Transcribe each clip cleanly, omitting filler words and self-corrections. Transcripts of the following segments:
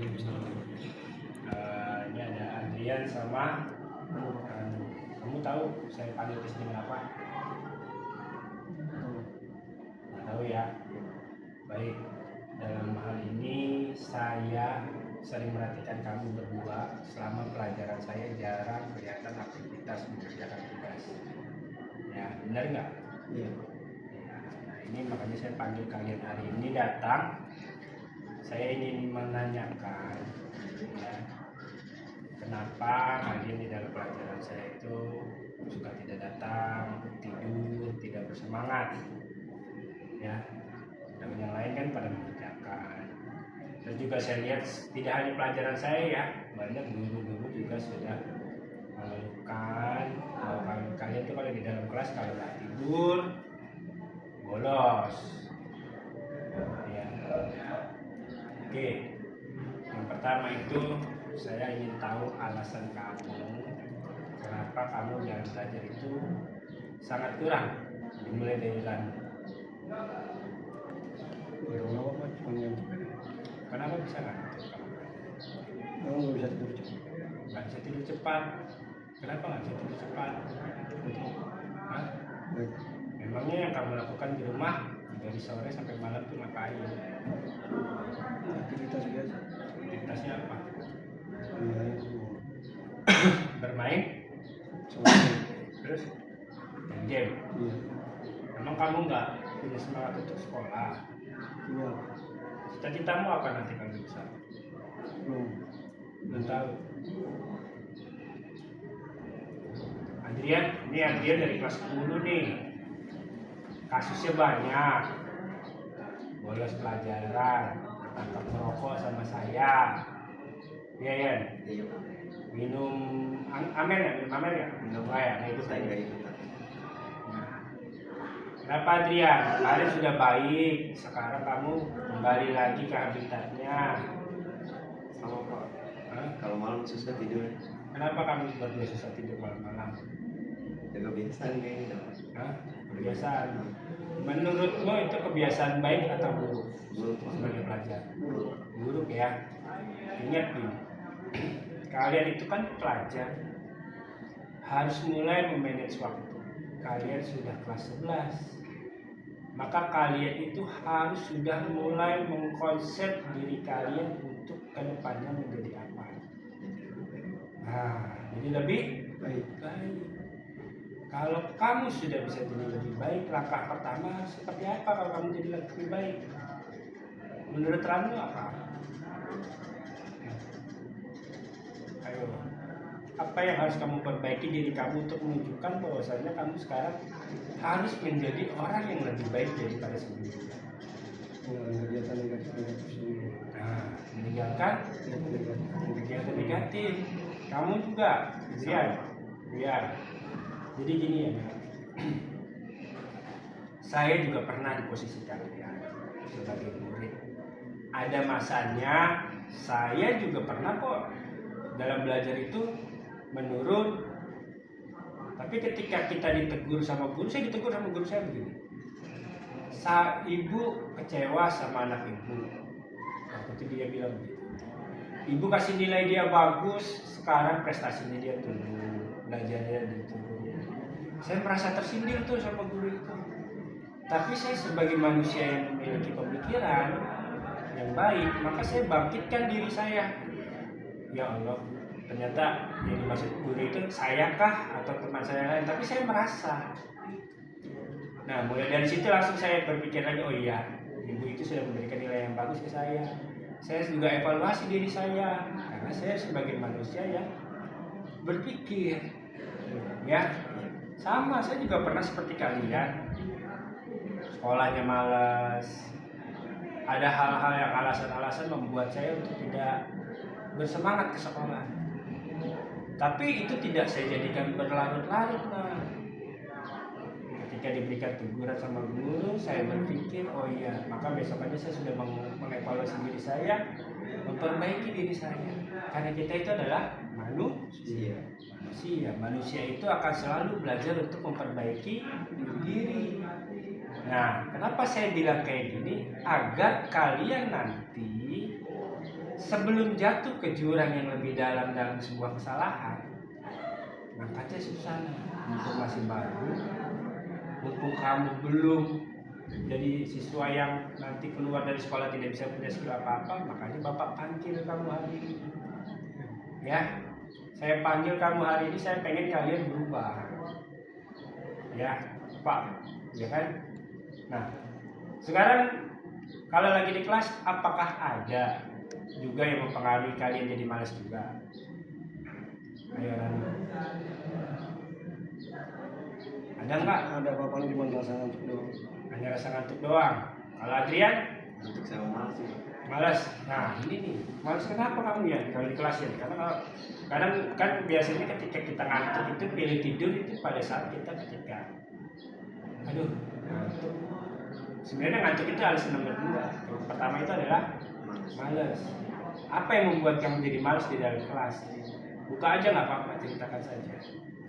Ini ada Adrian sama kamu tahu saya panggil ke sini apa? Nggak tahu ya. Baik, dalam hal ini saya sering merhatikan kamu berdua selama pelajaran saya jarang kelihatan aktivitas mengerjakan tugas. Ya, benar nggak? Iya. Nah, ini makanya saya panggil kalian hari ini datang. Saya ingin menanyakan, ya, kenapa kalian di dalam pelajaran saya itu suka tidak datang, tidur, tidak bersemangat, ya. Dan yang lain kan pada mengerjakan. Terus juga saya lihat tidak hanya pelajaran saya ya, banyak guru-guru juga sudah mengeluhkan bahwa kalian tuh kalau di dalam kelas kalau nggak tidur bolos. Ya. Oke, yang pertama itu saya ingin tahu alasan kamu kenapa kamu dalam belajar itu sangat kurang dimulai dari Rani. Kenapa bisa ngantuk? Kamu nggak bisa tidur cepat. Nggak bisa tidur cepat. Kenapa nggak bisa tidur cepat? Hah? Memangnya yang kamu lakukan di rumah dari sore sampai malam tuh ngapain? Aktivitas biasa. Aktivitasnya apa? Iya. Bermain? Terus main game? Iya. Emang kamu nggak punya semangat untuk sekolah? Iya. Cita-citamu apa nanti kalau besar? Belum tahu. Ini Adrian dari kelas 10 nih. Kasusnya banyak. Bolos pelajaran, ketangkap merokok sama saya. Iya ya. Minum amer ya? Minum amer ya? Enggak ya? Nggak ikutan. Kenapa Adrian? Kalian sudah baik. Sekarang kamu kembali lagi ke habitatnya. Sama Pak. Kalau malam susah tidur. Kenapa kamu berdua susah tidur malam-malam? Ya kebiasaan kayaknya. Kebiasaan. Menurutmu itu kebiasaan baik atau buruk? Buruk. Sebagai pelajar. Buruk ya. Ingat nih, kalian itu kan pelajar, harus mulai memanage waktu. Kalian sudah kelas 11. Maka kalian itu harus sudah mulai mengkonsep diri kalian untuk kedepannya menjadi apa. Nah, jadi lebih baik. Kalau kamu sudah bisa jadi lebih baik, langkah pertama seperti apa kalau kamu jadi lebih baik? Menurut Ranu apa? Ayo, apa yang harus kamu perbaiki diri kamu untuk menunjukkan bahwasanya kamu sekarang harus menjadi orang yang lebih baik daripada sebelumnya? Kegiatan negatif dulu. Nah, meninggalkan kegiatan negatif. Kamu juga, ya. Jadi gini ya, saya juga pernah di posisi kalian sebagai murid. Ada masanya saya juga pernah kok dalam belajar itu menurun. Tapi ketika kita ditegur sama guru, saya ditegur sama guru saya begini. Ibu kecewa sama anak ibu. Waktu itu dia bilang begitu. Ibu kasih nilai dia bagus, sekarang prestasinya dia turun, belajarnya dia turun. Saya merasa tersindir tuh sama guru itu. Tapi saya sebagai manusia yang memiliki pemikiran yang baik, maka saya bangkitkan diri saya. Ya Allah, ternyata yang dimaksud guru itu saya kah atau teman saya lain, tapi saya merasa. Nah, mulai dari situ langsung saya berpikir lagi, oh iya, ibu itu sudah memberikan nilai yang bagus ke saya. Saya juga evaluasi diri saya, karena saya sebagai manusia yang berpikir. Ya, sama, saya juga pernah seperti kalian. Sekolahnya malas. Ada hal-hal yang alasan-alasan membuat saya untuk tidak bersemangat ke sekolah. Tapi itu tidak saya jadikan berlarut-larut. Nah, ketika diberikan teguran sama guru, saya berpikir, oh iya, maka besokannya saya sudah mengevaluasi diri saya, memperbaiki diri saya. Karena kita itu adalah manusia. Manusia itu akan selalu belajar untuk memperbaiki diri. Nah, kenapa saya bilang kayak gini? Agar kalian nanti sebelum jatuh ke jurang yang lebih dalam dalam sebuah kesalahan, ngangkatnya susah. Mumpung masih baru, mumpung kamu belum jadi siswa yang nanti keluar dari sekolah tidak bisa punya skill apa-apa, makanya Bapak panggil kamu hari ini. Ya, saya panggil kamu hari ini, saya pengen kalian berubah. Ya, Pak, ya kan? Nah, sekarang kalau lagi di kelas, apakah ada juga yang mempengaruhi kalian jadi malas juga? Ayo, Rani. Ada nggak? Ada apa paling cuma rasa ngantuk doang. Hanya rasa ngantuk doang. Kalau Adrian? Untuk sama malas sih. Malas. Nah ini nih, malas kenapa kamu ya kalau di kelas ya? Karena kalau kadang kan biasanya ketika kita ngantuk itu pilih tidur itu pada saat kita ketika aduh ngantuk. Sebenarnya ngantuk itu alasan nomor 2. Pertama itu adalah malas. Apa yang membuat kamu jadi malas di dalam kelas? Buka aja nggak apa-apa, ceritakan saja.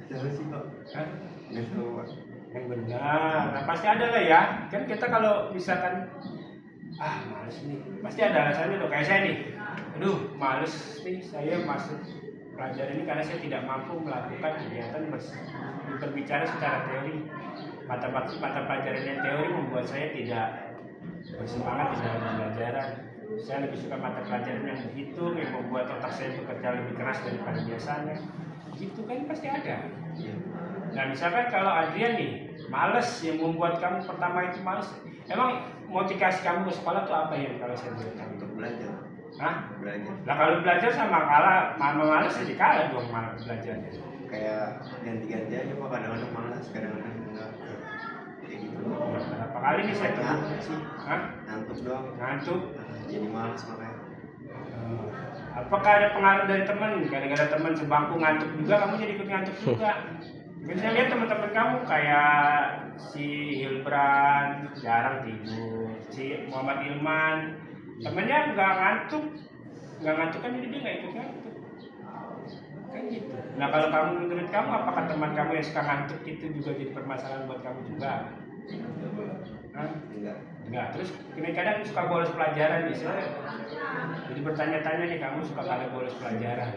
Ada sih Pak. Hah? Nggak tahu Pak. Yang benar, nah, pasti ada lah ya. Kan kita kalau misalkan males nih, pasti ada alasannya dong. Kayak saya nih, aduh males nih saya masuk pelajaran ini karena saya tidak mampu melakukan kegiatan berbicara secara teori. Mata pelajaran yang teori membuat saya tidak bersemangat di dalam pembelajaran. Saya lebih suka mata pelajaran yang berhitung, yang membuat otak saya bekerja lebih keras daripada biasanya. Gitu kan pasti ada. Nah misalkan kalau Adrian nih males, yang membuat kamu pertama itu males, emang motivasi kamu ke sekolah tuh apa ya kalau saya boleh tahu? Untuk belajar. Hah? Belajar. Nah kalau belajar sama males jadi kalah dong malah belajarnya. Kayak ganti-ganti aja Pak. Kadang-kadang malas, kadang-kadang enggak. Kayak gitu. Berapa kali nih saya ketemu? Ngantuk sih. Hah? Ngantuk doang. Ngantuk? Jadi malas makanya. Apakah ada pengaruh dari teman? Gara-gara teman sebangku ngantuk juga, kamu jadi ikut ngantuk juga. Biasanya lihat teman-teman kamu kayak si Hilbran jarang tidur, si Muhammad Ilman temennya nggak ngantuk kan jadi dia nggak ikut ngantuk kan gitu. Nah kalau kamu menurut kamu apakah teman kamu yang suka ngantuk itu juga jadi permasalahan buat kamu juga? Hah? Enggak. Terus kadang suka bolos pelajaran misalnya. Jadi bertanya-tanya nih kamu suka pada bolos pelajaran.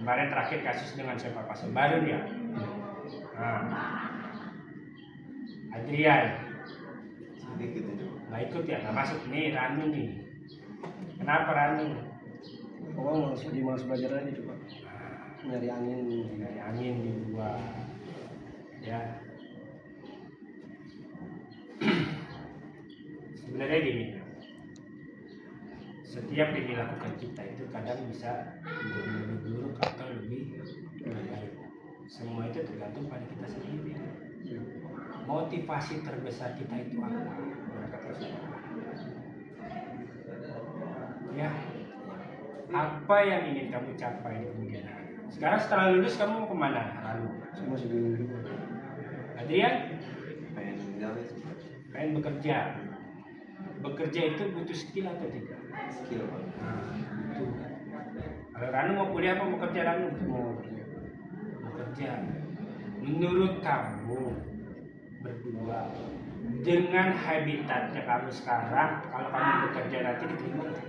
Kemarin terakhir kasus dengan siapa Pak Sembarun ya. Nah, Adrian, Gitu tuh. nggak ikut ya, nggak masuk nih Ranu nih. Kenapa Ranu? Pokoknya malas belajar aja coba. Nyari angin. Dari angin di luar. Ya. Sebenarnya gini, setiap yang dilakukan kita itu kadang bisa menjadi lebih buruk atau lebih baik. Semua itu tergantung pada kita sendiri. Motivasi terbesar kita itu apa? Berangkat ke sekolah. Ya, apa yang ingin kamu capai di kemudian hari? Sekarang setelah lulus kamu mau kemana? Lalu, Saya masih dulu. Adrian, Pengen gawe sih. pengen bekerja. Bekerja itu butuh skill atau tidak? Skill Pak. Itu. Kalau Ranu mau kuliah apa mau kerja Ranu? Mau kerja. Bekerja. Menurut kamu berdua dengan habitatnya kamu sekarang, kalau kamu bekerja nanti diterima nggak?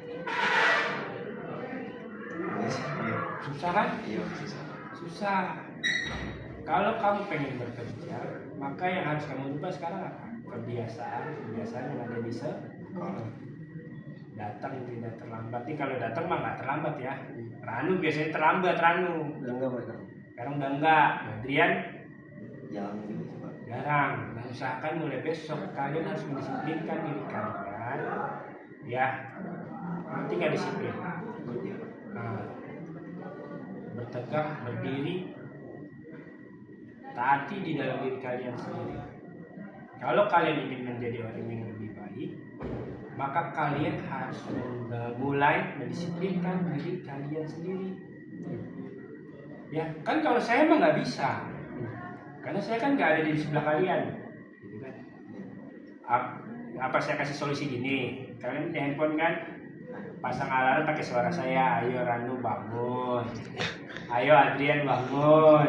Iya. Susah kan? Iya susah. Susah. Kalau kamu pengen bekerja, maka yang harus kamu ubah sekarang apa? Kebiasaan yang ada di sekolah. Datang tidak terlambat. Nih kalau datang mah nggak terlambat ya. Ranu biasanya terlambat Ranu. Udah enggak Pak? Sekarang udah enggak. Adrian Jalan gitu sih Pak. jarang. Nah, usahakan mulai besok kalian harus mendisiplinkan diri kalian. Ya, nanti nggak disiplin. Nah, bertegak, berdiri, taati di dalam diri kalian sendiri. Kalau kalian ingin menjadi orang yang lebih baik, maka kalian harus mulai mendisiplinkan diri kalian sendiri. Ya, kan kalau saya mah nggak bisa, karena saya kan nggak ada di sebelah kalian, gitu kan? Apa saya kasih solusi gini? Kalian punya handphone kan? Pasang alarm pakai suara saya. Ayo Ranu bangun. Ayo Adrian bangun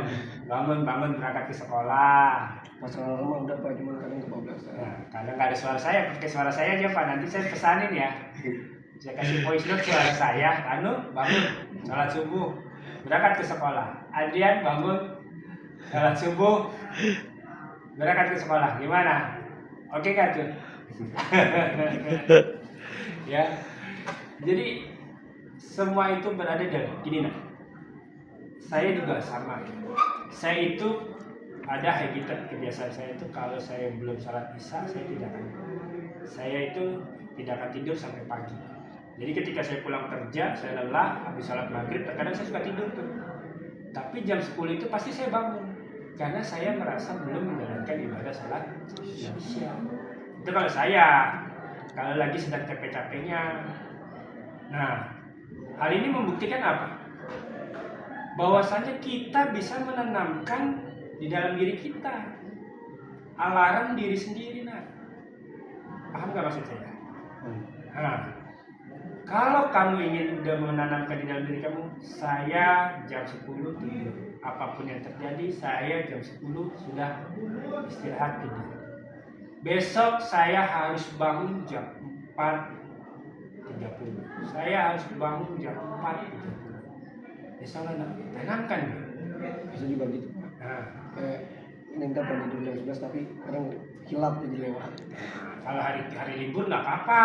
berangkat ke sekolah. Pasang alarm udah Pak, cuma kadang kebablasan. Nah, karena nggak ada suara saya, pakai suara saya aja Pak. Nanti saya pesanin ya. Saya kasih voice note suara saya. Anu bangun, sholat subuh, berangkat ke sekolah. Adrian bangun, sholat subuh, berangkat ke sekolah. Gimana? Oke kan tuh? Ya. Jadi semua itu berada dalam gini nah. Saya juga sama. Saya itu ada habitat kebiasaan saya itu kalau saya belum sholat isya saya itu tidak akan tidur sampai pagi. Jadi ketika saya pulang kerja, saya lelah, habis sholat maghrib, terkadang saya suka tidur tuh. Tapi jam 10 itu pasti saya bangun karena saya merasa belum menjalankan ibadah sholat isya. Itu kalau saya, kalau lagi sedang capek-capeknya. Nah, hal ini membuktikan apa? Bahwasanya kita bisa menanamkan di dalam diri kita alarm diri sendiri. Nah, paham gak maksud saya? Nah, kalau kamu ingin udah menanamkan di dalam diri kamu, saya jam 10 tidur, apapun yang terjadi saya jam 10 sudah istirahat tidur. Besok saya harus bangun jam 4.30. Saya harus bangun jam 4.30. Misalnya tanamkan ya. Bisa juga gitu Pak. Nah, Kayak minta tidur jam 11 tapi kadang hilap jadi lewat. kalau hari libur nggak apa-apa.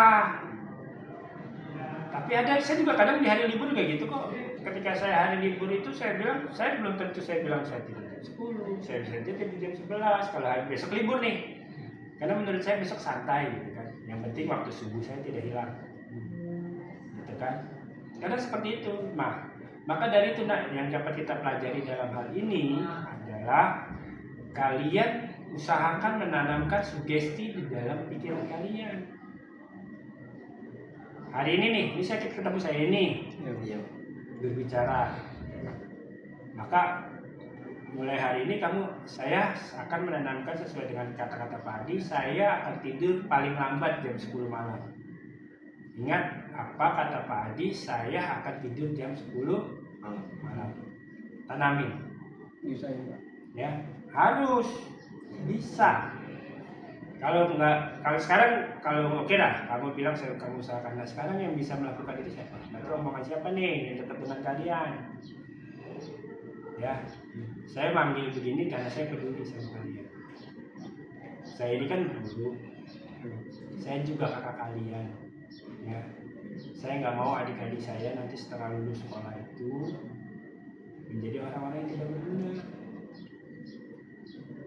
Tapi saya juga kadang di hari libur kayak gitu kok. Ketika saya hari libur itu saya bilang, saya belum tentu saya bilang saya tidur jam 10. Saya bisa tidur jam 11 kalau hari besok libur nih. Karena menurut saya besok santai gitu kan. Yang penting waktu subuh saya tidak hilang. Gitu kan. Kadang seperti itu. Nah, maka dari itu yang dapat kita pelajari dalam hal ini adalah kalian usahakan menanamkan sugesti di dalam pikiran kalian. Hari ini saya ketemu saya ini Iya. berbicara. Maka mulai hari ini saya akan menanamkan sesuai dengan kata-kata Pak Adi, saya akan tidur paling lambat jam 10 malam. Ingat apa kata Pak Adi, saya akan tidur jam 10 malam. Tanamin. Bisa ya Pak. Ya, harus bisa. Kalau sekarang oke dah, kamu bilang kamu usahakan. Nah, sekarang yang bisa melakukan itu siapa? Nah, itu omongan siapa nih yang dekat dengan kalian? Ya, saya manggil begini karena saya peduli sama kalian. Saya ini kan guru, saya juga kakak kalian. Ya, saya nggak mau adik-adik saya nanti setelah lulus sekolah itu menjadi orang-orang yang tidak berguna.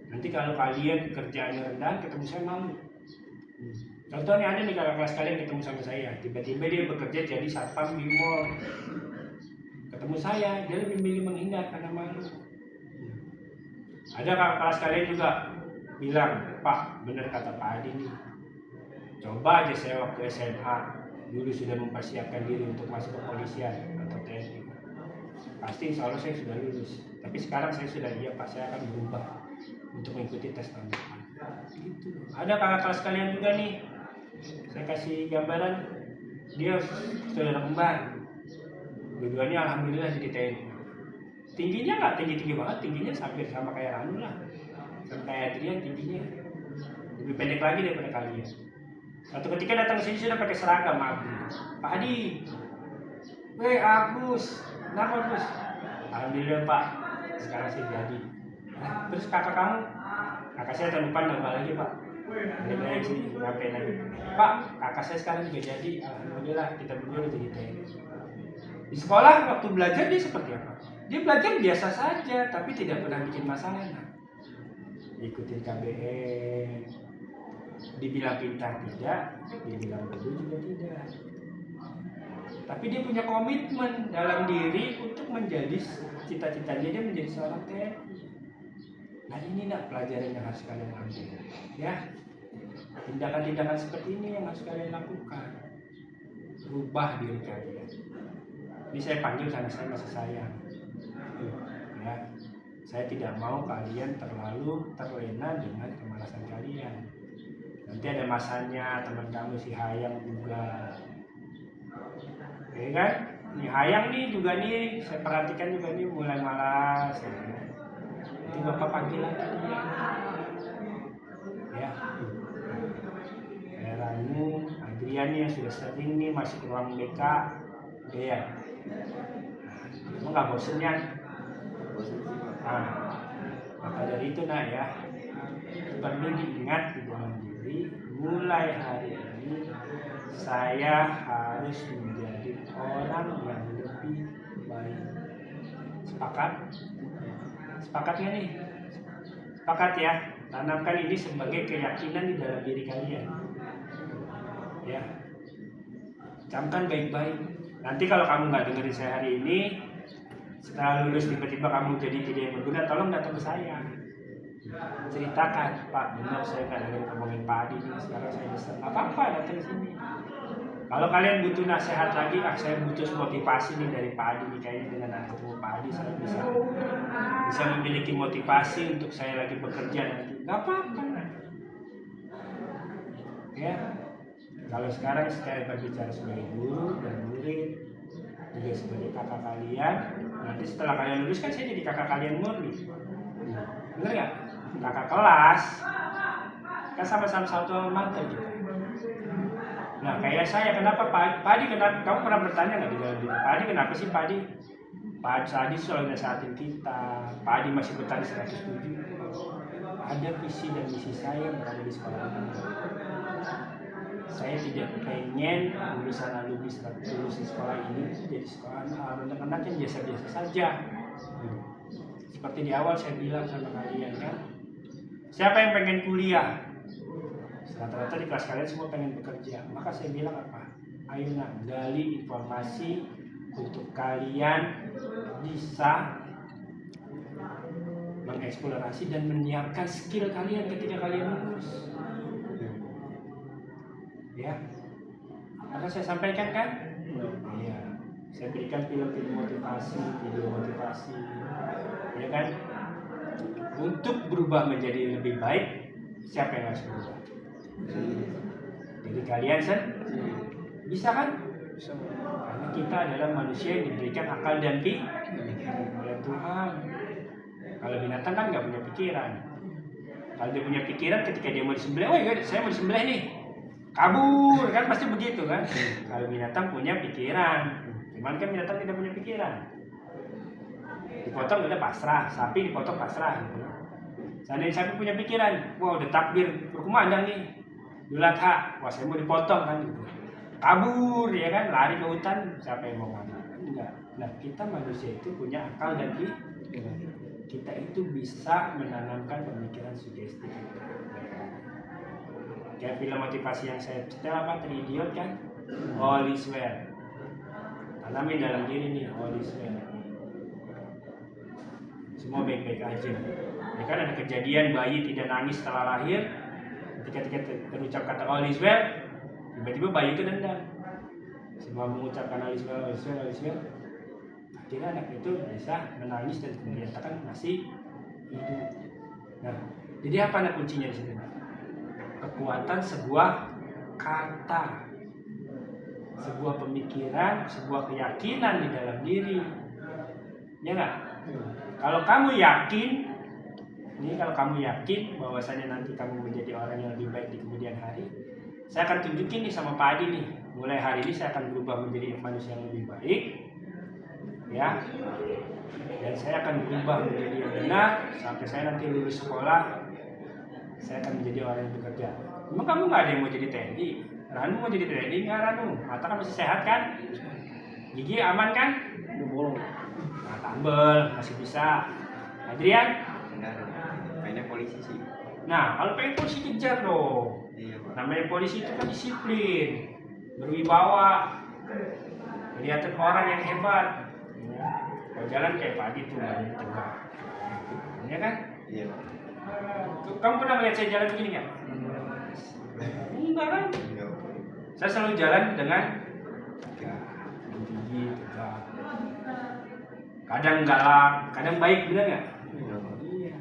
Nanti kalau kalian kerjaannya rendah, ketemu saya malu. Contohnya ada nih kakak kelas kalian ketemu sama saya, tiba-tiba dia bekerja jadi satpam di mall. Ketemu saya, dia lebih milih menghindar karena malu. Ada kakak kelas kalian juga bilang, Pak, benar kata Pak Adi nih. Coba aja saya waktu SMA dulu sudah mempersiapkan diri untuk masuk ke polisian atau TNI. Pasti insya Allah saya sudah lulus. Tapi sekarang saya sudah Pak, saya akan berubah untuk mengikuti tes tahun depan. Gitu. Ada kakak kelas kalian juga nih. Saya kasih gambaran, dia saudara kembar. Dua-duanya alhamdulillah jadi TNI. Tingginya nggak tinggi-tinggi banget, tingginya hampir sama kayak Ranu lah. Sama kayak Adrian tingginya. Lebih pendek lagi daripada kalian. Satu ketika datang ke sini sudah pakai seragam Agus. Pak Adi, Agus, kenapa Gus? Alhamdulillah Pak, sekarang saya jadi. Nah, terus kakak kamu? Kakak saya tahun depan nambah lagi Pak. Balik lagi sini, ngapain lagi? Pak, kakak saya sekarang juga jadi. Alhamdulillah kita berdua udah jadi TNI. Di sekolah waktu belajar dia seperti apa? Dia belajar biasa saja, tapi tidak pernah bikin masalah. Nah, ikutin KBM, dibilang pintar tidak, dibilang bodoh juga tidak. Tapi dia punya komitmen dalam diri untuk menjadi cita-citanya dia menjadi seorang TNI. Nah ini pelajaran yang harus kalian ambil, ya. Tindakan-tindakan seperti ini yang harus kalian lakukan. Rubah diri kalian. Ini saya panggil karena saya masih sayang. Ya, saya tidak mau kalian terlalu terlena dengan kemalasan kalian. Nanti ada masanya teman kamu si Hayang juga. Oke kan? Nih Hayang nih juga nih, saya perhatikan juga nih mulai malas. Ya. Nanti Bapak panggil lagi dia. Ya. Ranu, Adrian. kalian yang sudah sering nih masuk ruang BK, ya, emang nggak bosen ya? Bosan sih Pak. Nah, maka dari itu nak ya, perlu diingat di dalam diri, mulai hari ini saya harus menjadi orang yang lebih baik. Sepakat? Sepakat nggak nih? Sepakat ya. Tanamkan ini sebagai keyakinan di dalam diri kalian. Ya, camkan baik-baik. Nanti kalau kamu nggak dengerin saya hari ini, setelah lulus tiba-tiba kamu jadi tidak yang berguna, tolong datang ke saya. Ceritakan, Pak, benar saya nggak dengerin ngomongin Pak Adi ini, sekarang saya nyesel. Apa-apa, datang ke sini. Kalau kalian butuh nasihat lagi, saya butuh motivasi nih dari Pak Adi nih, kayaknya dengan ketemu Pak Adi saya bisa memiliki motivasi untuk saya lagi bekerja nanti. Nggak apa-apa. Ya, kalau sekarang saya berbicara sebagai guru dan murid, juga sebagai kakak kalian. Nanti setelah kalian lulus kan saya jadi kakak kalian murni. Bener nggak? Kakak kelas kan sama-sama satu alma mater gitu. Nah kayak saya, kenapa Pak Adi, kenapa kamu pernah bertanya nggak di dalam diri Pak Adi, kenapa sih Pak Adi selalu nasehatin kita, Pak Adi masih bertani 107. Ada visi dan misi saya berada di sekolah ini. Saya tidak pengen lulusan alumni lulus di sekolah ini jadi sekolah anak-anak yang biasa-biasa saja. Seperti di awal saya bilang sama kalian kan, siapa yang pengen kuliah? Rata-rata di kelas kalian semua pengen bekerja. Maka saya bilang apa? Ayo nak, gali informasi untuk kalian bisa mengeksplorasi dan menyiapkan skill kalian ketika kalian lulus. Ya, maka saya sampaikan kan? Iya, saya berikan film-film motivasi, video motivasi, ya kan? Untuk berubah menjadi lebih baik, siapa yang harus berubah? Jadi kalian bisa kan? Bisa. Karena kita adalah manusia yang diberikan akal dan pikiran oleh Tuhan. Kalau binatang kan nggak punya pikiran. Kalau dia punya pikiran, ketika dia mau disembelih, oh iya, saya mau disembelih nih, kabur kan, pasti begitu kan. Kalau binatang punya pikiran, cuman kan binatang tidak punya pikiran. Dipotong udah pasrah, sapi dipotong pasrah gitu. Seandainya sapi punya pikiran, wah udah takbir berkumandang nih, Dulatha, wah saya mau dipotong kan gitu. Kabur ya kan, lari ke hutan, siapa yang mau ngambil? Enggak. Nah kita manusia itu punya akal dan kita itu bisa menanamkan pemikiran sugesti kita. Kayak film motivasi yang saya setel apa, Tridion kan, all is well. Tanamin dalam diri nih, all is well. Semua baik-baik aja. Ya kan ada kejadian bayi tidak nangis setelah lahir, ketika terucap kata all is well, tiba-tiba bayi itu dendam. Semua mengucapkan all is well, all is well, all is well. Akhirnya anak itu bisa menangis dan menyatakan masih hidup. Nah, jadi apa anak kuncinya di sini? Kekuatan sebuah kata, sebuah pemikiran, sebuah keyakinan di dalam diri. Ya nggak? Kalau kamu yakin, kalau kamu yakin bahwasanya nanti kamu menjadi orang yang lebih baik di kemudian hari, saya akan tunjukin nih sama Pak Adi nih. Mulai hari ini saya akan berubah menjadi manusia yang lebih baik, ya. Dan saya akan berubah menjadi yang benar sampai saya nanti lulus sekolah. Saya akan menjadi orang yang bekerja. Emang kamu nggak ada yang mau jadi TNI? Ranu mau jadi TNI nggak Ranu? Mata kan masih sehat kan? Gigi aman kan? Udah bolong. Nah, tambel masih bisa. Adrian? Enggak, mainnya polisi sih. Nah, kalau pengen polisi kejar dong. Iya Pak. Namanya polisi itu kan disiplin, berwibawa, kelihatan orang yang hebat. Kalau jalan kayak pagi tuh nggak ada tegak, ya kan? Iya Pak. Kamu pernah melihat saya jalan begini nggak? Enggak kan? Enggak. Saya selalu jalan dengan tegak, tinggi, tegak. Kadang galak, kadang baik, benar nggak? Iya.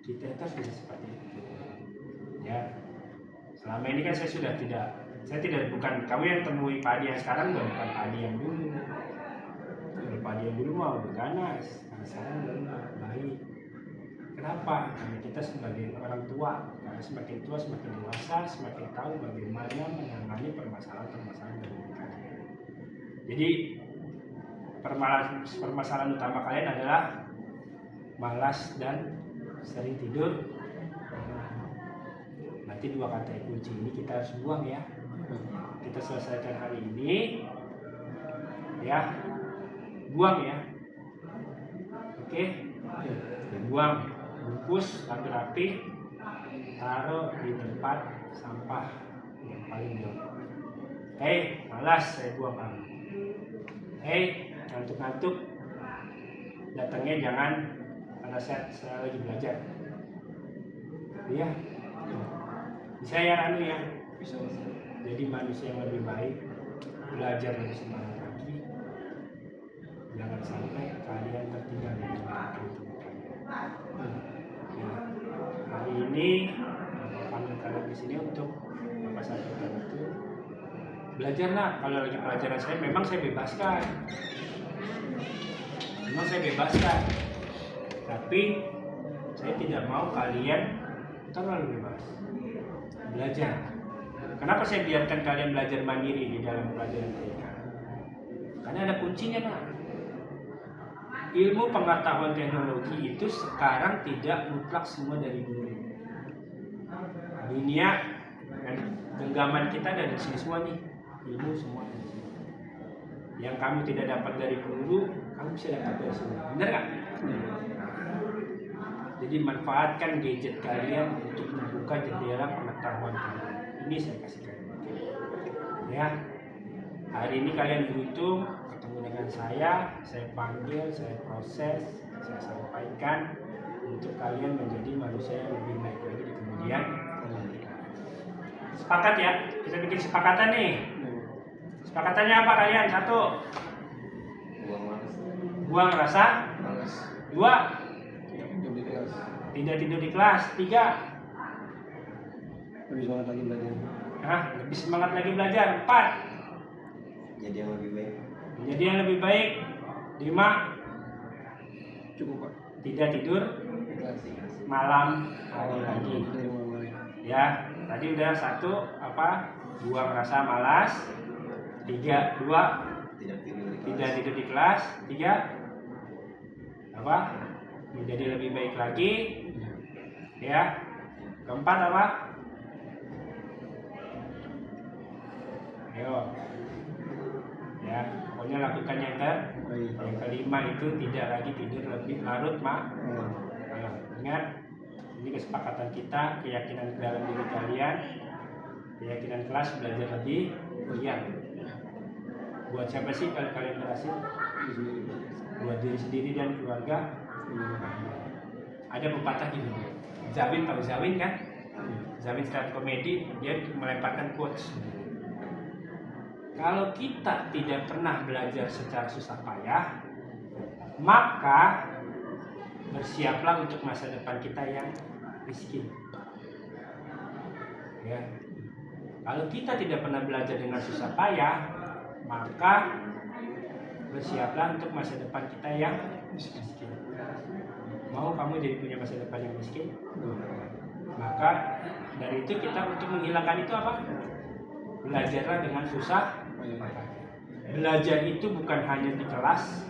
Kita itu sudah seperti itu. Ya. Selama ini kan saya tidak bukan kamu yang temui padi yang sekarang, bukan padi yang dulu. Kalau padi yang dulu mau udah ganas, karena sekarang udah baik. Kenapa? Karena kita sebagai orang tua, karena semakin tua semakin dewasa, semakin tahu bagaimana menangani permasalahan-permasalahan dari kalian. Jadi permasalahan utama kalian adalah malas dan sering tidur. Nanti 2 kata kunci ini kita harus buang ya. Kita selesaikan hari ini, ya, buang ya. Oke, buang, bungkus rapi-rapi, taruh di tempat sampah yang paling jauh. Hei, malas saya buang kamu. Hei, ngantuk-ngantuk, datangnya jangan pada saat saya lagi belajar. Iya, bisa ya Ranu ya. Bisa. Jadi manusia yang lebih baik, belajar lebih semangat lagi. Jangan sampai kalian tertinggal di dunia. Ya. Hari ini panggil kalian di sini untuk apa saja itu belajar nak. Kalau lagi pelajaran saya memang saya bebaskan, tapi saya tidak mau kalian terlalu bebas belajar. Kenapa saya biarkan kalian belajar mandiri di dalam pelajaran mereka? Karena ada kuncinya nak. Ilmu pengetahuan teknologi itu sekarang tidak mutlak semua dari dulu. Dunia genggaman kita ada di sini semua nih. Ilmu semua di sini. Yang kamu tidak dapat dari guru, kamu bisa dapat dari sini. Benar nggak? Jadi manfaatkan gadget kalian untuk membuka jendela pengetahuan kalian. Ini saya kasih kalian. Ya. Hari ini kalian beruntung ketemu dengan saya panggil, saya proses, saya sampaikan untuk kalian menjadi manusia yang lebih baik lagi di kemudian hari. Sepakat ya? Kita bikin sepakatan nih. Sepakatannya apa kalian? 1. Buang rasa Malas. 2. Tidur di kelas. Tidak tidur di kelas. 3. Lebih semangat lagi belajar. Lebih semangat lagi belajar. 4. Jadi yang lebih baik. Menjadi yang lebih baik. 5. Cukup Pak. Tidak tidur Di kelas. malam hari lagi. Dari mulai. Ya, tadi udah 1 apa? Buang rasa malas. 2 Tidak tidur di kelas. tidak tidur di kelas. 3 apa? Menjadi lebih baik lagi. Ya. Keempat apa? Ayo. Ya, pokoknya lakukan yang Baik. yang kelima itu tidak lagi tidur lebih larut, Mak. Ingat, ini kesepakatan kita, keyakinan dalam diri kalian, keyakinan kelas belajar lebih giat. Buat siapa sih kalau kalian berhasil? Buat diri sendiri dan keluarga. Ada pepatah gini, Zawin, tahu Zawin kan? Zawin stand komedi, dia melemparkan quotes. Kalau kita tidak pernah belajar secara susah payah, maka bersiaplah untuk masa depan kita yang miskin. Ya. Kalau kita tidak pernah belajar dengan susah payah, maka bersiaplah untuk masa depan kita yang miskin. Mau kamu jadi punya masa depan yang miskin? Maka dari itu kita untuk menghilangkan itu apa? Belajarlah dengan susah. Belajar itu bukan hanya di kelas,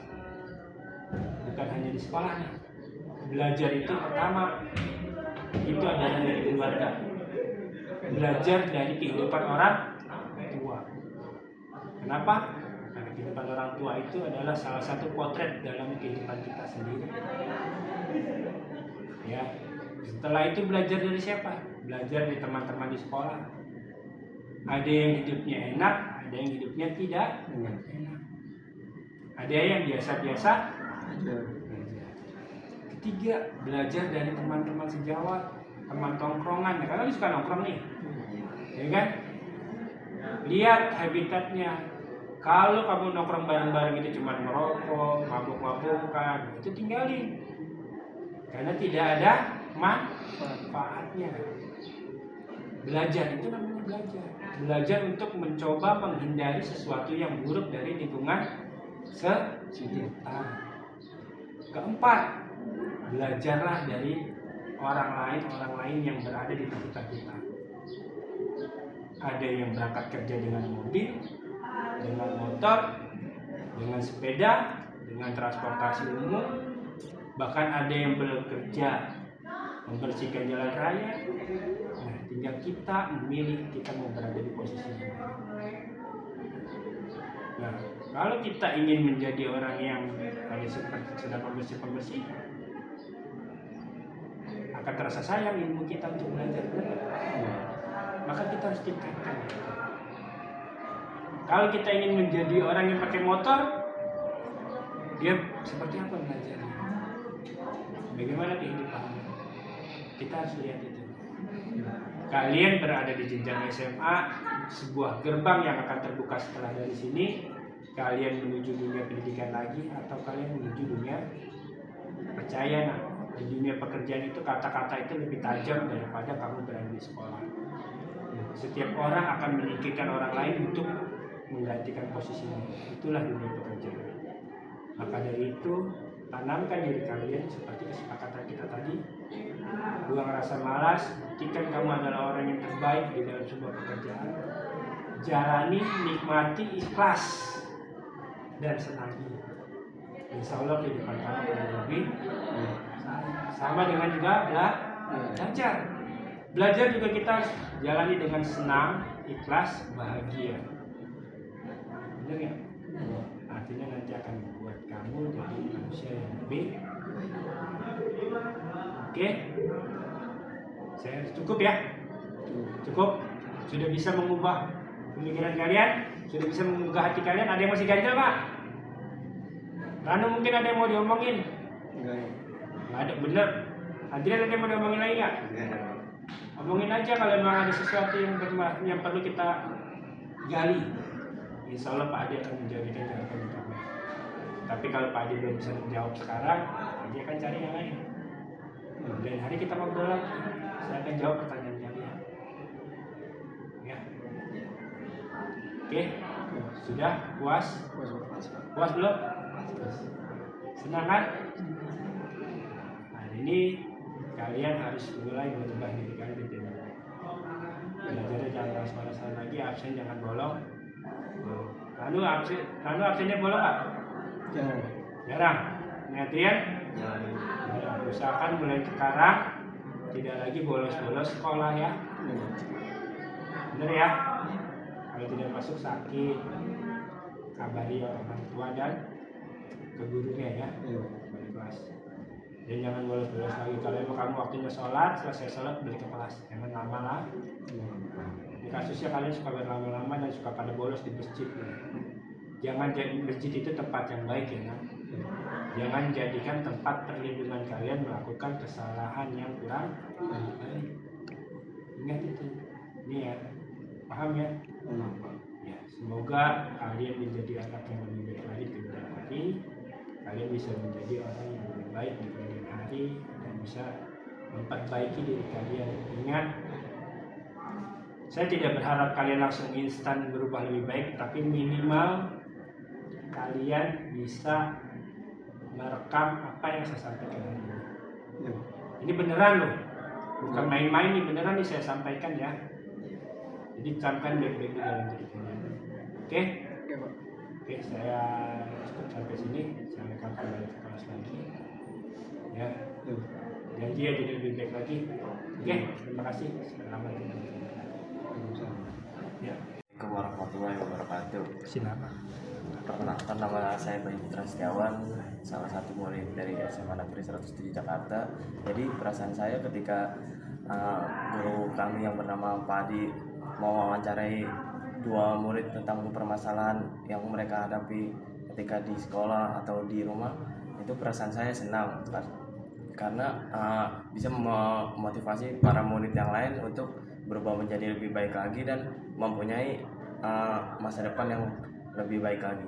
bukan hanya di sekolah. Belajar itu pertama itu adalah dari keluarga. Belajar dari kehidupan orang tua. Kenapa? Karena kehidupan orang tua itu adalah salah satu potret dalam kehidupan kita sendiri. Ya. Setelah itu belajar dari siapa? Belajar dari teman-teman di sekolah. Ada yang hidupnya enak, ada yang hidupnya tidak enak. Ada yang biasa-biasa. Ketiga, belajar dari teman-teman sejawat, teman tongkrongan. Nah, kalian suka nongkrong nih, ya kan? Lihat habitatnya. Kalau kamu nongkrong bareng-bareng itu cuma merokok, mabuk-mabukan, itu tinggalin. Karena tidak ada manfaatnya. Belajar itu namanya belajar. Belajar untuk mencoba menghindari sesuatu yang buruk dari lingkungan sekitar. Keempat, belajarlah dari orang lain yang berada di sekitar kita. Ada yang berangkat kerja dengan mobil, dengan motor, dengan sepeda, dengan transportasi umum, bahkan ada yang bekerja membersihkan jalan raya. Nah, tinggal kita memilih kita mau berada di posisi mana. Nah, kalau kita ingin menjadi orang yang tadi seperti sedang pembersih, akan terasa sayang ilmu kita untuk belajar. Maka kita harus tingkatkan. Kalau kita ingin menjadi orang yang pakai motor, dia seperti apa belajarnya? Bagaimana kehidupannya? Kita harus lihat itu. Kalian berada di jenjang SMA, sebuah gerbang yang akan terbuka setelah dari sini. Kalian menuju dunia pendidikan lagi, atau kalian menuju dunia percaya. Nah, di dunia pekerjaan itu kata-kata itu lebih tajam daripada kamu berada di sekolah. Setiap orang akan menyingkirkan orang lain untuk menggantikan posisinya. Itulah dunia pekerjaan. Maka dari itu, tanamkan diri kalian seperti kesepakatan kita tadi. Buang rasa malas, buktikan kamu adalah orang yang terbaik di dalam sebuah pekerjaan. Jalani, nikmati, ikhlas, dan senangi. Insya Allah kehidupan kamu akan lebih sama dengan juga belajar. Belajar juga kita harus jalani dengan senang, ikhlas, bahagia. Benar ya? Artinya nanti akan membuat kamu jadi manusia yang lebih. Oke? Saya cukup ya? Cukup? Sudah bisa mengubah pemikiran kalian? Sudah bisa mengubah hati kalian? Ada yang masih ganjel Pak? Ranu mungkin ada yang mau diomongin? Nggak ada, bener. Adrian ada yang mau diomongin lagi nggak? Omongin aja kalau memang ada sesuatu yang perlu kita gali. Insya Allah Pak Adi akan menjadikan jawaban yang terbaik. Tapi kalau Pak Adi belum bisa menjawab sekarang, dia akan cari yang lain. Dan hari kita ngobrol lagi. Saya akan jawab pertanyaan kalian. Ya. Oke. Sudah puas? Puas belum? Senang kan? Hari ini kalian harus mulai merubah diri kalian di sini. Belajarnya jangan malas-malasan lagi, absen jangan bolong. Lalu absennya bolong nggak? Jarang. Adrian? Jarang. Usahakan mulai sekarang tidak lagi bolos-bolos sekolah ya. Bener ya? Kalau tidak masuk sakit, kabari orang tua dan ke gurunya ya. Balik kelas. Dan jangan bolos-bolos lagi. Kalau emang kamu waktunya sholat, selesai sholat balik ke kelas. Jangan lama lah. Di kasusnya kalian suka berlama-lama dan suka pada bolos di masjid. Jangan jadi masjid itu tempat yang baik ya. Jangan jadikan tempat perlindungan kalian melakukan kesalahan yang kurang baik. Ingat itu. Ini ya. Paham ya? Ya, semoga kalian menjadi anak yang lebih baik lagi di kemudian hari. Kalian bisa menjadi orang yang lebih baik di kemudian hari dan bisa memperbaiki diri kalian. Ingat, saya tidak berharap kalian langsung instan berubah lebih baik, tapi minimal kalian bisa merekam apa yang saya sampaikan hari ini. Ini beneran loh, bukan main-main, ini beneran nih saya sampaikan ya. Jadi camkan baik-baik di dalam diri kalian. Oke? Oke, saya cukup sampai sini. Saya akan kembali ke kelas lagi. Ya, janji ya jadi lebih baik lagi. Oke, terima kasih. Selamat ya. Assalamualaikum warahmatullahi wabarakatuh. Silakan. Perkenalkan, nama saya Bayu Putra Setiawan, salah satu murid dari SMA Negeri 107 Jakarta. Jadi perasaan saya ketika guru kami yang bernama Pak Adi mau wawancarai dua murid tentang permasalahan yang mereka hadapi ketika di sekolah atau di rumah, itu perasaan saya senang karena bisa memotivasi para murid yang lain untuk berubah menjadi lebih baik lagi dan mempunyai masa depan yang lebih baik lagi.